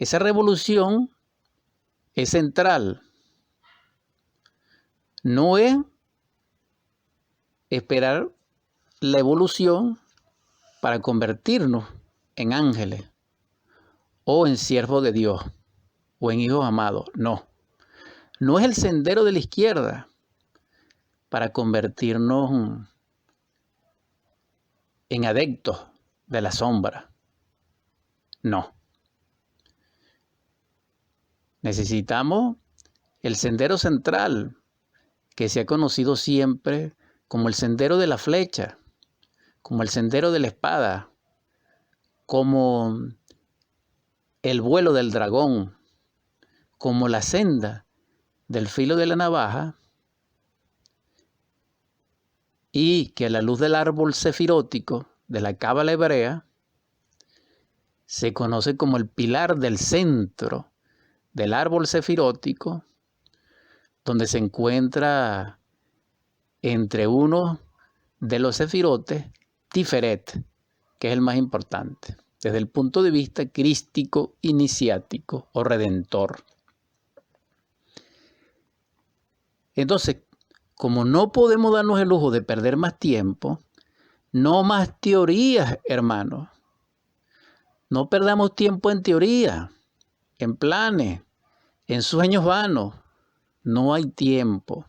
esa revolución es central. No es esperar la evolución para convertirnos en ángeles o en siervos de Dios o en hijos amados. No. No es el sendero de la izquierda para convertirnos en adeptos de la sombra. No. Necesitamos el sendero central, que se ha conocido siempre como el sendero de la flecha, como el sendero de la espada, como el vuelo del dragón, como la senda del filo de la navaja, y que a la luz del árbol sefirótico de la cábala hebrea se conoce como el pilar del centro del árbol sefirótico, donde se encuentra entre uno de los sefirotes Tiferet, que es el más importante, desde el punto de vista crístico, iniciático o redentor. Entonces, como no podemos darnos el lujo de perder más tiempo, no más teorías, hermanos. No perdamos tiempo en teoría, en planes, en sueños vanos. No hay tiempo.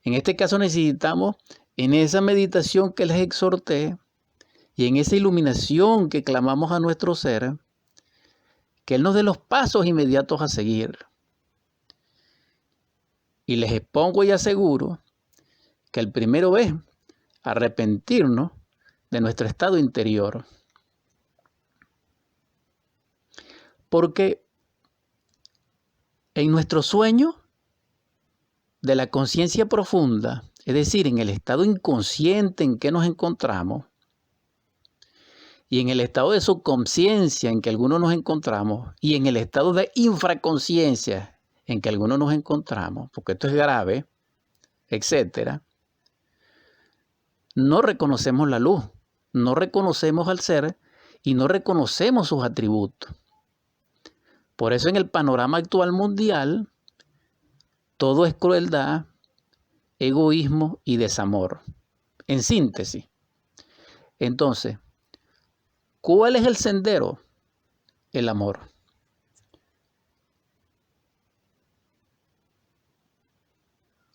En este caso necesitamos, en esa meditación que les exhorté y en esa iluminación que clamamos a nuestro ser, que Él nos dé los pasos inmediatos a seguir. Y les expongo y aseguro que el primero es arrepentirnos de nuestro estado interior. Porque en nuestro sueño de la conciencia profunda, es decir, en el estado inconsciente en que nos encontramos, y en el estado de subconsciencia en que algunos nos encontramos, y en el estado de infraconsciencia en que algunos nos encontramos, porque esto es grave, etcétera, no reconocemos la luz, no reconocemos al ser y no reconocemos sus atributos. Por eso en el panorama actual mundial, todo es crueldad, egoísmo y desamor. En síntesis. Entonces, ¿cuál es el sendero? El amor.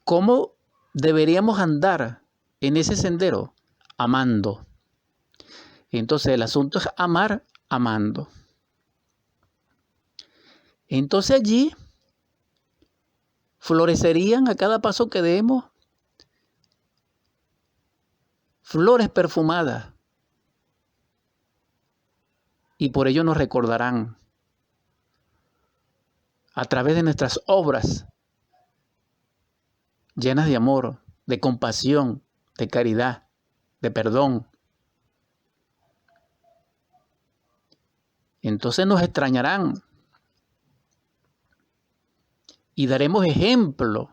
¿Cómo deberíamos andar en ese sendero? Amando. Entonces, el asunto es amar amando. Entonces allí florecerían a cada paso que demos flores perfumadas y por ello nos recordarán a través de nuestras obras llenas de amor, de compasión, de caridad, de perdón. Entonces nos extrañarán y daremos ejemplo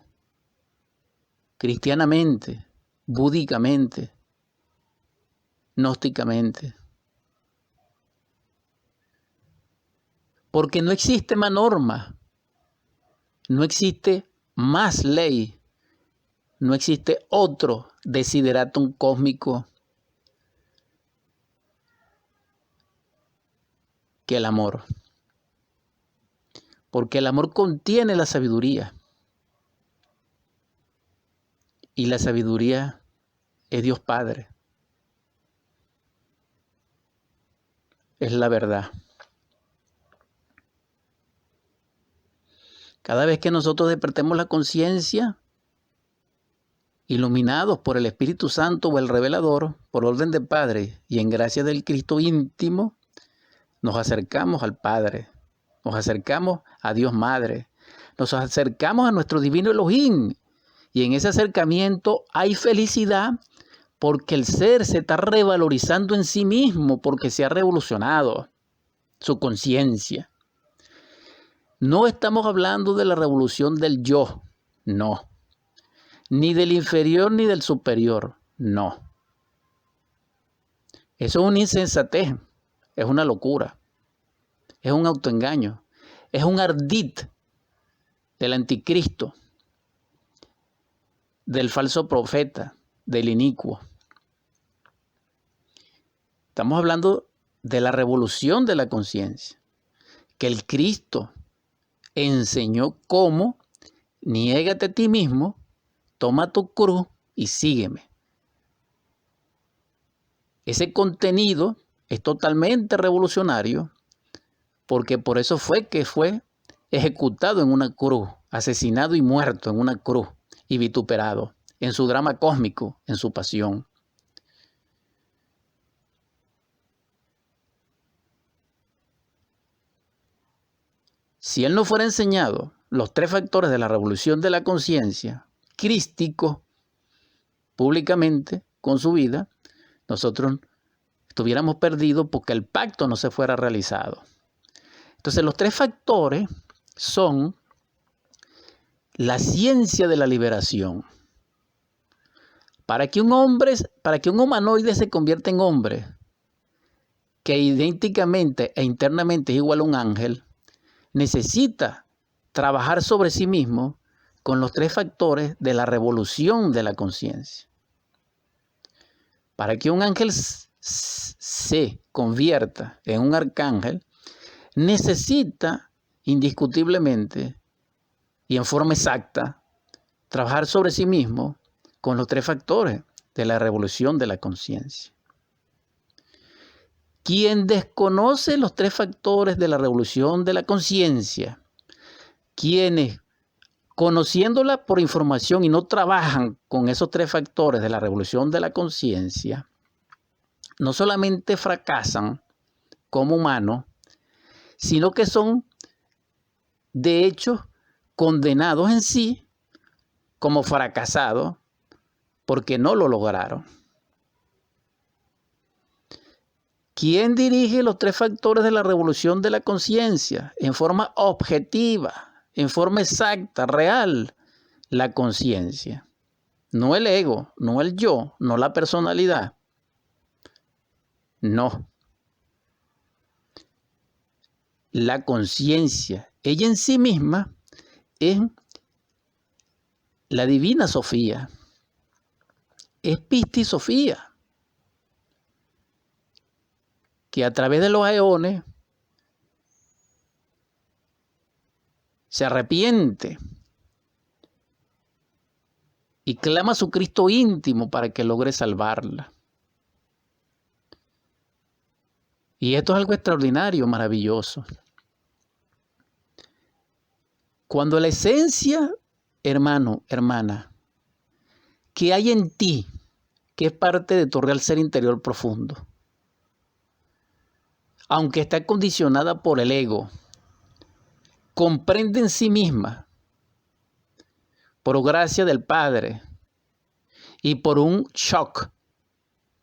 cristianamente, búdicamente, gnósticamente. Porque no existe más norma, no existe más ley, no existe otro desideratum cósmico que el amor. Porque el amor contiene la sabiduría. Y la sabiduría es Dios Padre. Es la verdad. Cada vez que nosotros despertemos la conciencia, iluminados por el Espíritu Santo o el Revelador, por orden del Padre y en gracia del Cristo íntimo, nos acercamos al Padre, nos acercamos a Dios Madre, nos acercamos a nuestro divino Elohim. Y en ese acercamiento hay felicidad porque el ser se está revalorizando en sí mismo, porque se ha revolucionado su conciencia. No estamos hablando de la revolución del yo, no. Ni del inferior ni del superior, no. Eso es una insensatez, es una locura. es un autoengaño, es un ardid del anticristo, del falso profeta, del inicuo. Estamos hablando de la revolución de la conciencia, que el Cristo enseñó cómo: niégate a ti mismo, toma tu cruz y sígueme. Ese contenido es totalmente revolucionario, porque por eso fue que fue ejecutado en una cruz, asesinado y muerto en una cruz, y vituperado en su drama cósmico, en su pasión. Si él no fuera enseñado los 3 factores de la revolución de la conciencia, crístico, públicamente, con su vida, nosotros estuviéramos perdidos porque el pacto no se fuera realizado. Entonces, los 3 factores son la ciencia de la liberación. Para que un humanoide se convierta en hombre, que idénticamente e internamente es igual a un ángel, necesita trabajar sobre sí mismo con los 3 factores de la revolución de la conciencia. Para que un ángel se convierta en un arcángel, necesita indiscutiblemente y en forma exacta trabajar sobre sí mismo con los 3 factores de la revolución de la conciencia. Quien desconoce los 3 factores de la revolución de la conciencia, quienes, conociéndola por información y no trabajan con esos 3 factores de la revolución de la conciencia, no solamente fracasan como humanos, sino que son, de hecho, condenados en sí como fracasados porque no lo lograron. ¿Quién dirige los 3 factores de la revolución de la conciencia en forma objetiva, en forma exacta, real? La conciencia. No el ego, no el yo, no la personalidad. No. La conciencia, ella en sí misma, es la divina Sofía. Es Pistis Sofía, que a través de los eones se arrepiente y clama a su Cristo íntimo para que logre salvarla. Y esto es algo extraordinario, maravilloso. Cuando la esencia, hermano, hermana, que hay en ti, que es parte de tu real ser interior profundo, aunque está condicionada por el ego, comprende en sí misma, por gracia del Padre y por un shock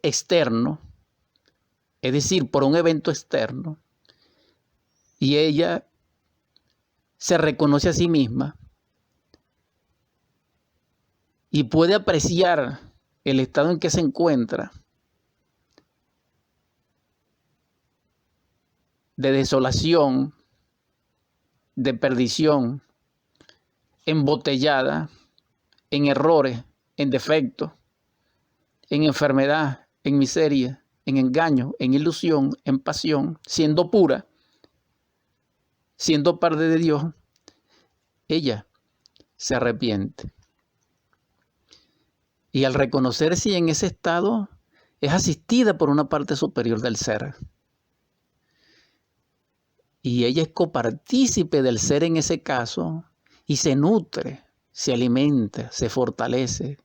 externo, es decir, por un evento externo, y ella se reconoce a sí misma y puede apreciar el estado en que se encuentra, de desolación, de perdición, embotellada, en errores, en defectos, en enfermedad, en miseria, en engaño, en ilusión, en pasión, siendo pura, siendo parte de Dios, ella se arrepiente. Y al reconocerse en ese estado, es asistida por una parte superior del ser. Y ella es copartícipe del ser en ese caso y se nutre, se alimenta, se fortalece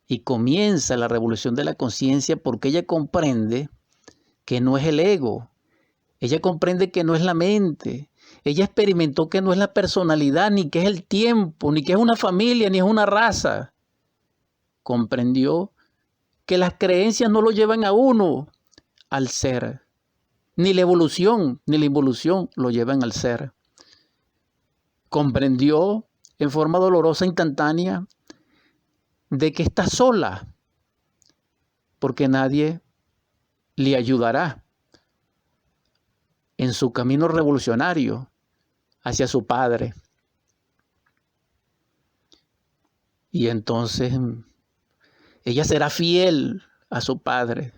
y comienza la revolución de la conciencia porque ella comprende que no es el ego, ella comprende que no es la mente, ella experimentó que no es la personalidad, ni que es el tiempo, ni que es una familia, ni es una raza. Comprendió que las creencias no lo llevan a uno al ser. Ni la evolución, ni la involución lo llevan al ser. Comprendió en forma dolorosa, instantánea, de que está sola, porque nadie le ayudará en su camino revolucionario hacia su padre. Y entonces ella será fiel a su padre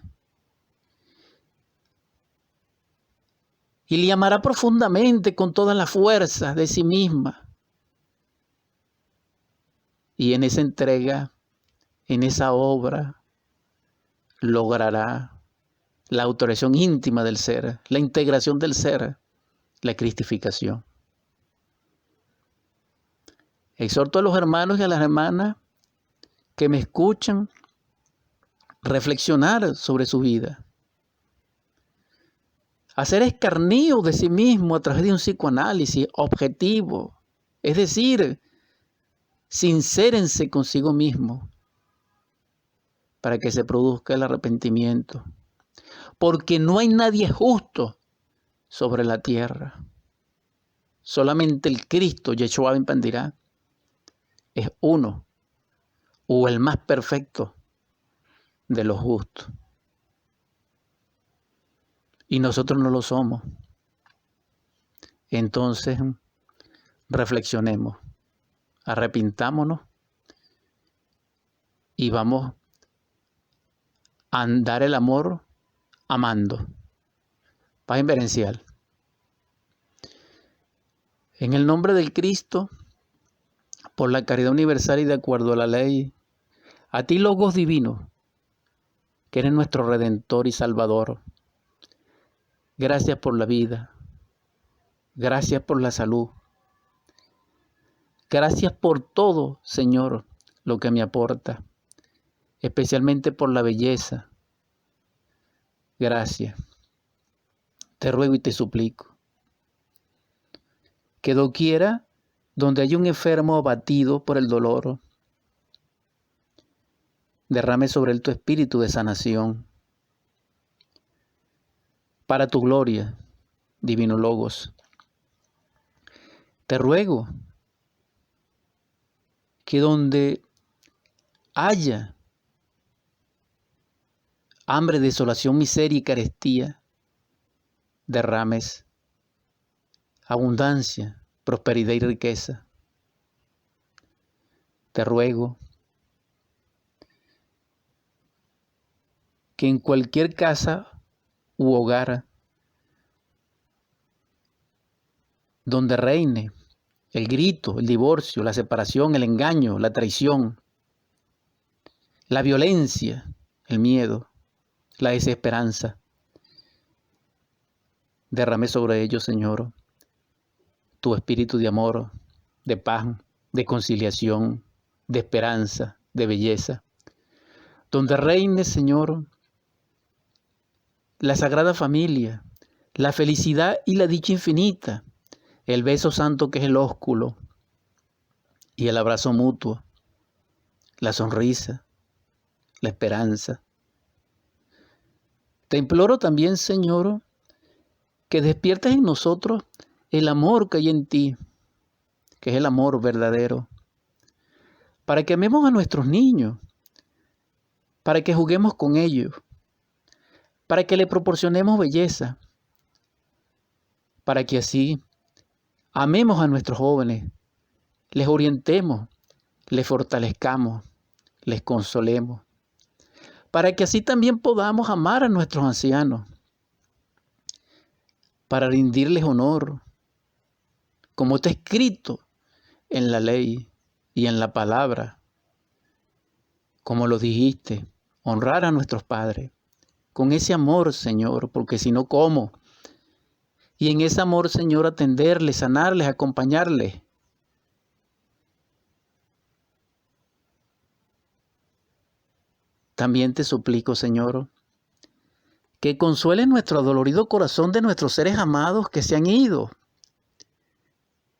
y le amará profundamente con toda la fuerza de sí misma. Y en esa entrega, en esa obra, logrará la autorización íntima del ser, la integración del ser, la cristificación. Exhorto a los hermanos y a las hermanas que me escuchan reflexionar sobre su vida, hacer escarnio de sí mismo a través de un psicoanálisis objetivo, es decir, sincérense consigo mismo para que se produzca el arrepentimiento, porque no hay nadie justo sobre la tierra. Solamente el Cristo, Yeshua ben Pandirá, es uno, o el más perfecto de los justos. Y nosotros no lo somos. Entonces, reflexionemos, arrepintámonos y vamos a andar el amor amando. Paz inverencial. En el nombre del Cristo, por la caridad universal y de acuerdo a la ley, a ti, Logos divino, que eres nuestro Redentor y Salvador, gracias por la vida, gracias por la salud, gracias por todo, Señor, lo que me aporta, especialmente por la belleza. Gracias. Te ruego y te suplico que doquiera donde hay un enfermo abatido por el dolor, derrame sobre él tu espíritu de sanación. Para tu gloria, divino Logos. Te ruego que donde haya hambre, desolación, miseria y carestía, derrames abundancia, prosperidad y riqueza. Te ruego que en cualquier casa u hogar donde reine el grito, el divorcio, la separación, el engaño, la traición, la violencia, el miedo, la desesperanza, derrame sobre ellos, Señor, tu espíritu de amor, de paz, de conciliación, de esperanza, de belleza. Donde reine, Señor, la Sagrada Familia, la felicidad y la dicha infinita, el beso santo que es el ósculo y el abrazo mutuo, la sonrisa, la esperanza. Te imploro también, Señor, que despiertes en nosotros el amor que hay en ti, que es el amor verdadero, para que amemos a nuestros niños, para que juguemos con ellos, para que le proporcionemos belleza, para que así amemos a nuestros jóvenes, les orientemos, les fortalezcamos, les consolemos, para que así también podamos amar a nuestros ancianos, para rendirles honor, como está escrito en la ley y en la palabra, como lo dijiste, honrar a nuestros padres, con ese amor, Señor, porque si no, ¿cómo? Y en ese amor, Señor, atenderles, sanarles, acompañarles. También te suplico, Señor, que consueles nuestro dolorido corazón de nuestros seres amados que se han ido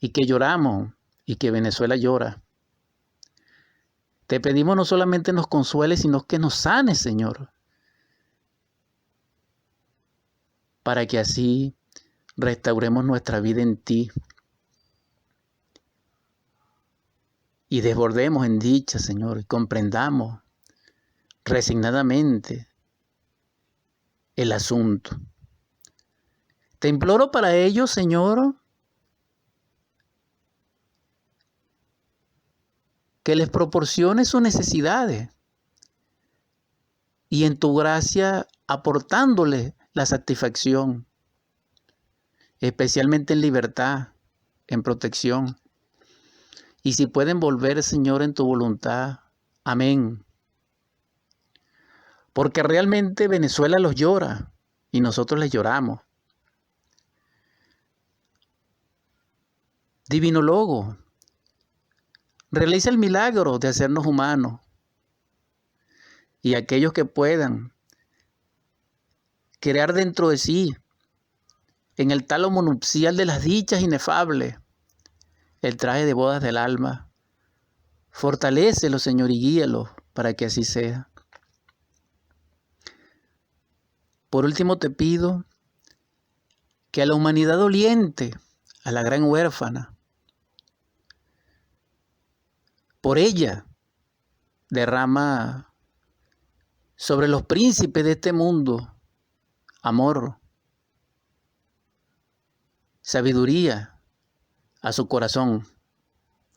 y que lloramos y que Venezuela llora. Te pedimos no solamente nos consueles, sino que nos sanes, Señor, para que así restauremos nuestra vida en ti y desbordemos en dicha, Señor, y comprendamos resignadamente el asunto. Te imploro para ello, Señor, que les proporciones sus necesidades y en tu gracia aportándoles la satisfacción, especialmente en libertad, en protección. Y si pueden volver, Señor, en tu voluntad. Amén. Porque realmente Venezuela los llora y nosotros les lloramos. Divino Logo, realiza el milagro de hacernos humanos. Y aquellos que puedan crear dentro de sí, en el tálamo nupcial de las dichas inefables, el traje de bodas del alma. Fortalécelos, Señor, y guíalos para que así sea. Por último te pido que a la humanidad doliente, a la gran huérfana, por ella derrama sobre los príncipes de este mundo amor, sabiduría a su corazón.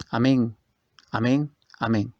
Amén, amén, amén.